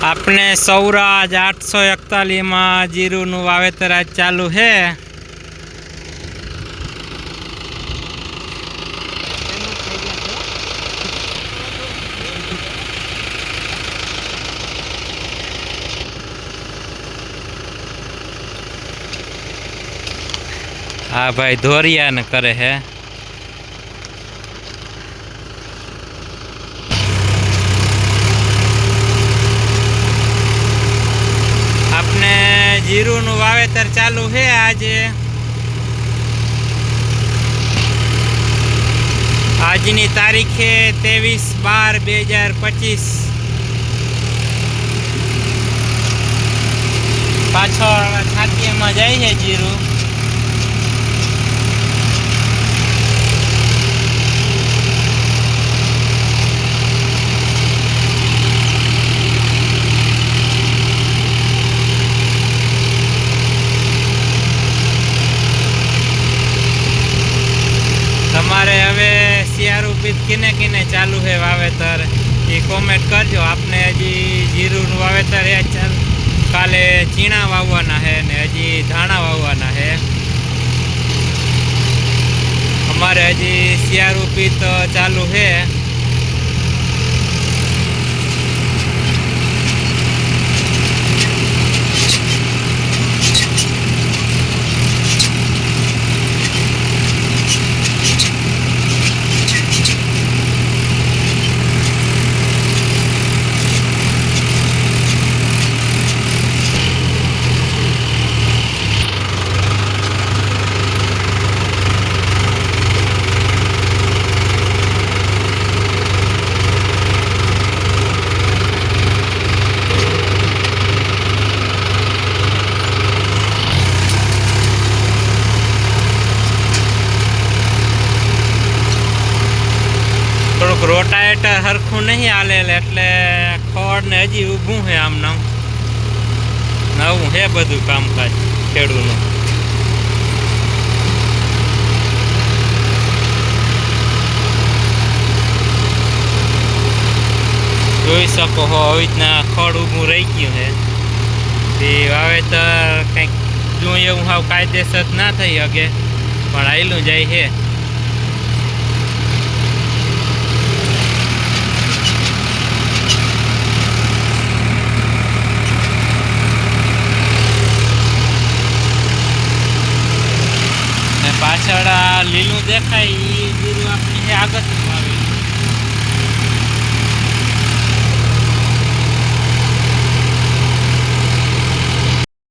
આપણે સૌરાજ 841 માં જીરુનું વાવેતર આજ ચાલુ છે। हाँ भाई धोरिया न करे है। अपने जीरुનું વાવેતર ચાલુ છે આજે। આજની તારીખે 23/12/2025। પાછળ છાતીમાં જાય છે જીરું। તમારે હવે શિયાળુ બીજ કિને કિને ચાલુ છે વાવેતર એ કોમેન્ટ કરજો। આપણે હજી જીરુનું વાવેતર એ કાલે ચીણા વાવવાના છે ને હજી ધાણા વાવવાના છે। અમારે હજી શિયાળુ બીજ તો ચાલુ છે। થોડુંક રોટાવેટર સરખું નહીં હાલેલ એટલે ખોડ ને હજી ઊભું છે। આમ નવું છે બધું કામકાજ ખેડૂતનું। જોઈ શકો છો આવી રીતના ખોડ ઊભું રહી ગયું છે। તે વાવેતર કંઈક જો એવું હાવ કાયદેસર ના થઈ શકે પણ આયલું જાય છે। પાછળ લીલું દેખાય એ જીરું આપણી આગળ